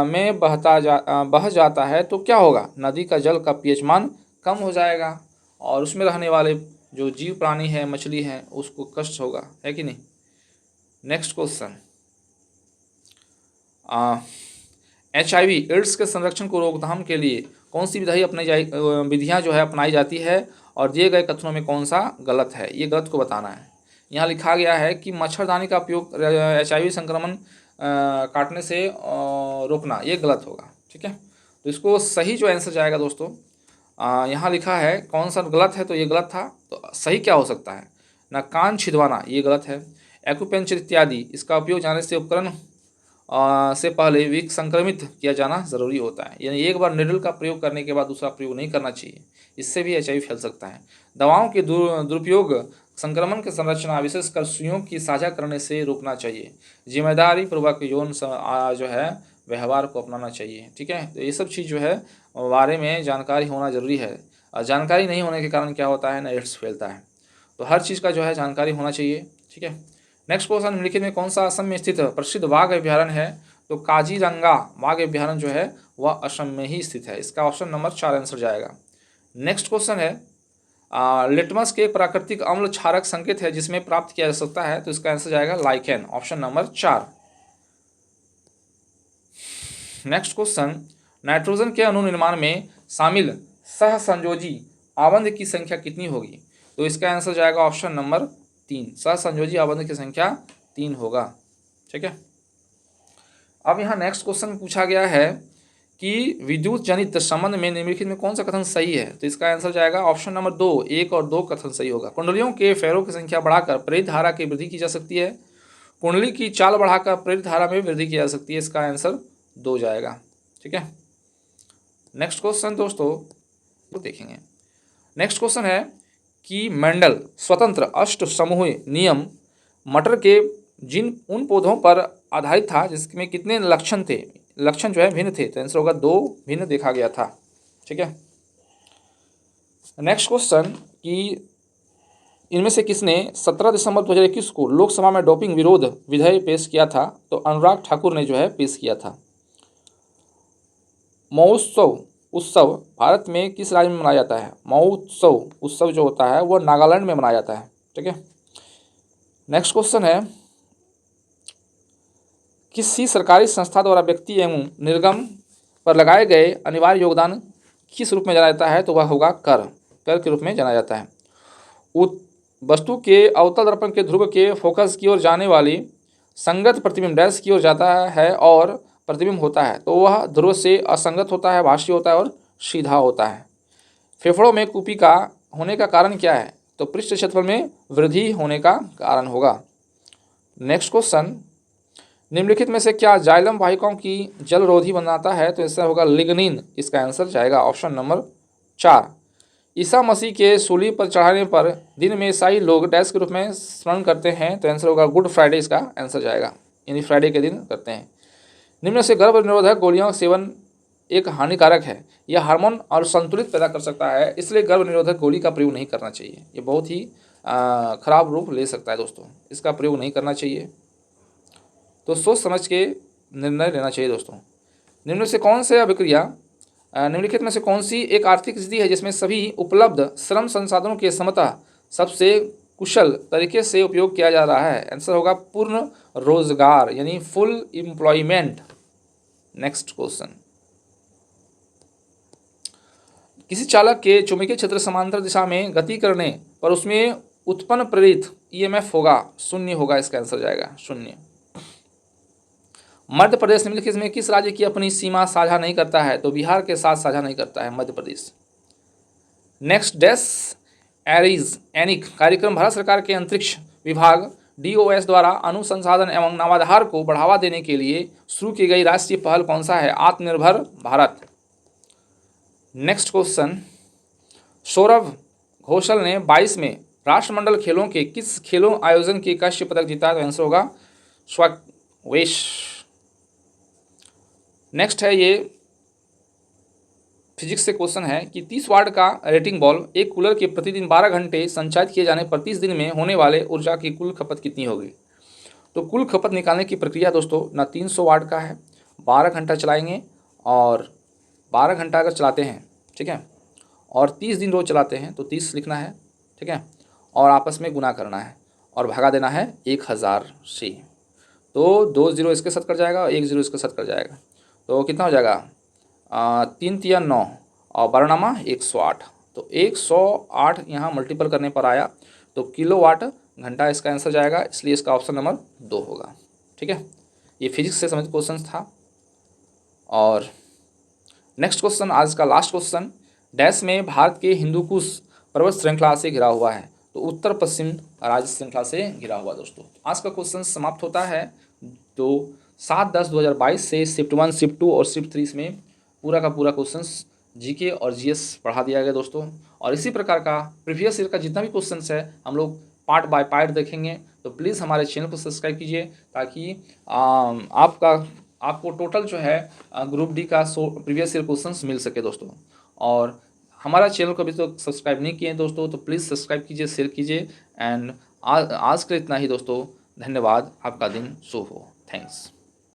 में बह जाता है तो क्या होगा? नदी का जल का pH मान कम हो जाएगा, और उसमें रहने वाले जो जीव प्राणी है, मछली है, उसको कष्ट होगा, है कि नहीं। नेक्स्ट क्वेश्चन, HIV एड्स के संरक्षण को रोकथाम के लिए कौन सी विधियाँ जो है अपनाई जाती है, और दिए गए कथनों में कौन सा गलत है, ये गलत को बताना है। यहाँ लिखा गया है कि मच्छरदानी का उपयोग HIV संक्रमण काटने से रोकना, ये गलत होगा। ठीक है, तो इसको सही जो आंसर जाएगा दोस्तों, यहाँ लिखा है कौन सा गलत है, तो ये गलत था, तो सही क्या हो सकता है ना, कान छिदवाना, ये गलत है। एक्यूपेंचर इत्यादि, इसका उपयोग जाने से उपकरण से पहले भी संक्रमित किया जाना ज़रूरी होता है, यानी एक बार निडल का प्रयोग करने के बाद दूसरा प्रयोग नहीं करना चाहिए, इससे भी HIV फैल सकता है। दवाओं के दुरुपयोग संक्रमण के संरचना विशेषकर सुइयों की साझा करने से रोकना चाहिए। जिम्मेदारी पूर्वक यौन जो है व्यवहार को अपनाना चाहिए। ठीक है, तो ये सब चीज़ जो है बारे में जानकारी होना ज़रूरी है, और जानकारी नहीं होने के कारण क्या होता है ना, एड्स फैलता है। तो हर चीज़ का जो है जानकारी होना चाहिए। ठीक है, नेक्स्ट क्वेश्चन, निम्नलिखित में कौन सा असम में स्थित प्रसिद्ध बाघ अभ्यारण्य है? तो काजीरंगा बाघ अभ्यारण्य जो है वह असम में ही स्थित है। इसका ऑप्शन नंबर 4 आंसर जाएगा। नेक्स्ट क्वेश्चन है, लिटमस के एक प्राकृतिक अम्ल क्षारक संकेत है जिसमें प्राप्त किया जा सकता है, तो इसका आंसर जाएगा lichen, option number 4। Next question, nitrogen के अणु निर्माण में शामिल सहसंयोजी आबंध की संख्या कितनी होगी? तो इसका आंसर जाएगा ऑप्शन नंबर 3, सहसंयोजी आबंध की संख्या 3 होगा। ठीक है। अब यहाँ नेक्स्ट क्वेश्चन पूछा गया है कि विद्युत जनित संबंध में निम्नलिखित में कौन सा कथन सही है? तो इसका आंसर जाएगा ऑप्शन नंबर 2, 1 और 2 कथन सही होगा। कुंडलियों के फेरों की संख्या बढ़ाकर प्रेरित धारा की वृद्धि की जा सकती है। कुंडली की चाल बढ़ाकर प्रेरित धारा में वृद्धि की जा सकती है। इसका आंसर 2 जाएगा। ठीक है। नेक्स्ट क्वेश्चन दोस्तों तो देखेंगे। नेक्स्ट क्वेश्चन है कि मेंडल स्वतंत्र अष्ट समूह नियम मटर के उन पौधों पर आधारित था जिसमें कितने लक्षण थे? लक्षण जो है भिन्न थे, तो आंसर होगा 2 भिन्न देखा गया था। ठीक है। नेक्स्ट क्वेश्चन कि इनमें से किसने 17 दिसंबर 2021 को लोकसभा में डोपिंग विरोध विधेयक पेश किया था? तो अनुराग ठाकुर ने जो है पेश किया था। महोत्सव उत्सव भारत में किस राज्य में मनाया जाता है? महोत्सव उत्सव जो होता है वह नागालैंड में मनाया जाता है। ठीक है। नेक्स्ट क्वेश्चन है, किसी सरकारी संस्था द्वारा व्यक्ति एवं निर्गम पर लगाए गए अनिवार्य योगदान किस रूप में जाना जाता है? तो वह होगा कर के रूप में जाना जाता है। वस्तु के अवतल दर्पण के ध्रुव के फोकस की ओर जाने वाली संगत प्रतिबिंब डैश की ओर जाता है और प्रतिबिंब होता है, तो वह ध्रुव से असंगत होता है, भाष्य होता है और सीधा होता है। फेफड़ों में कुपिका होने का कारण क्या है? तो पृष्ठ क्षेत्रफल में वृद्धि होने का कारण होगा। नेक्स्ट क्वेश्चन, निम्नलिखित में से क्या जाइलम वाहिकाओं की जलरोधी बनाता है? तो इसका होगा लिग्निन। इसका आंसर जाएगा ऑप्शन नंबर 4। ईसा मसीह के सूली पर चढ़ाने पर दिन में ईसाई लोग डैश के रूप में स्मरण करते हैं, तो आंसर होगा गुड फ्राइडे। इसका आंसर जाएगा, यानी फ्राइडे के दिन करते हैं। निम्न से गर्भ निरोधक गोलियों का सेवन एक हानिकारक है। यह हार्मोन और संतुलित पैदा कर सकता है, इसलिए गर्भ निरोधक गोली का प्रयोग नहीं करना चाहिए। ये बहुत ही खराब रूप ले सकता है दोस्तों, इसका प्रयोग नहीं करना चाहिए। तो सोच समझ के निर्णय लेना चाहिए दोस्तों। निम्न से कौन से अभिक्रिया निम्नलिखित में से कौन सी एक आर्थिक स्थिति है जिसमें सभी उपलब्ध श्रम संसाधनों के समता सबसे कुशल तरीके से उपयोग किया जा रहा है? आंसर होगा पूर्ण रोजगार, यानी फुल एम्प्लॉयमेंट। नेक्स्ट क्वेश्चन, किसी चालक के चुंबकीय क्षेत्र समांतर दिशा में गति करने पर उसमें उत्पन्न प्रेरित ईएमएफ होगा 0 होगा। इसका आंसर जाएगा 0। मध्य प्रदेश निम्नलिखित में किस राज्य की अपनी सीमा साझा नहीं करता है? तो बिहार के साथ साझा नहीं करता है मध्य प्रदेश। नेक्स्ट, डैश एरिज एनिक कार्यक्रम भारत सरकार के अंतरिक्ष विभाग DOS द्वारा अनुसंधान एवं नवाधार को बढ़ावा देने के लिए शुरू की गई राष्ट्रीय पहल कौन सा है? आत्मनिर्भर भारत। नेक्स्ट क्वेश्चन, सौरभ घोषाल ने 22 में राष्ट्रमंडल खेलों के किस खेलों आयोजन के कांस्य पदक जीता? तो आंसर होगा स्क्वैश। नेक्स्ट है, ये फिजिक्स से क्वेश्चन है कि 30 वाट का रेटिंग बल्ब एक कूलर के प्रतिदिन 12 घंटे संचालित किए जाने पर 30 दिन में होने वाले ऊर्जा की कुल खपत कितनी होगी? तो कुल खपत निकालने की प्रक्रिया दोस्तों ना 300 वाट का है, 12 घंटा चलाएंगे और 12 घंटा अगर चलाते हैं, ठीक है, और 30 दिन रोज चलाते हैं तो 30 लिखना है, ठीक है, और आपस में गुना करना है और भगा देना है 1000 से। तो 2 0 इसके साथ कट जाएगा और 1 0 इसके साथ कट जाएगा, तो कितना हो जाएगा 3 3 9 और 12 108। तो 108 यहाँ मल्टीपल करने पर आया तो किलोवाट घंटा इसका आंसर जाएगा, इसलिए इसका ऑप्शन नंबर 2 होगा। ठीक है, ये फिजिक्स से संबंधित क्वेश्चन था। और नेक्स्ट क्वेश्चन, आज का लास्ट क्वेश्चन, डैश में भारत के हिंदूकुश पर्वत श्रृंखला से घिरा हुआ है? तो उत्तर पश्चिम राज्य श्रृंखला से घिरा हुआ। दोस्तों आज का क्वेश्चन समाप्त होता है। तो 7/10/2022 से शिफ्ट 1 शिफ्ट 2 और शिफ्ट 3 में पूरा का पूरा क्वेश्चन जीके और जीएस पढ़ा दिया गया दोस्तों। और इसी प्रकार का प्रीवियस ईयर का जितना भी क्वेश्चन है हम लोग पार्ट बाय पार्ट देखेंगे। तो प्लीज़ हमारे चैनल को सब्सक्राइब कीजिए ताकि आपको टोटल जो है ग्रुप डी का प्रीवियस ईयर क्वेश्चंस मिल सके दोस्तों। और हमारा चैनल को अभी तो सब्सक्राइब नहीं किए हैं दोस्तों, तो प्लीज़ सब्सक्राइब कीजिए, शेयर कीजिए। एंड आज के इतना ही दोस्तों। धन्यवाद, आपका दिन शुभ हो। थैंक्स।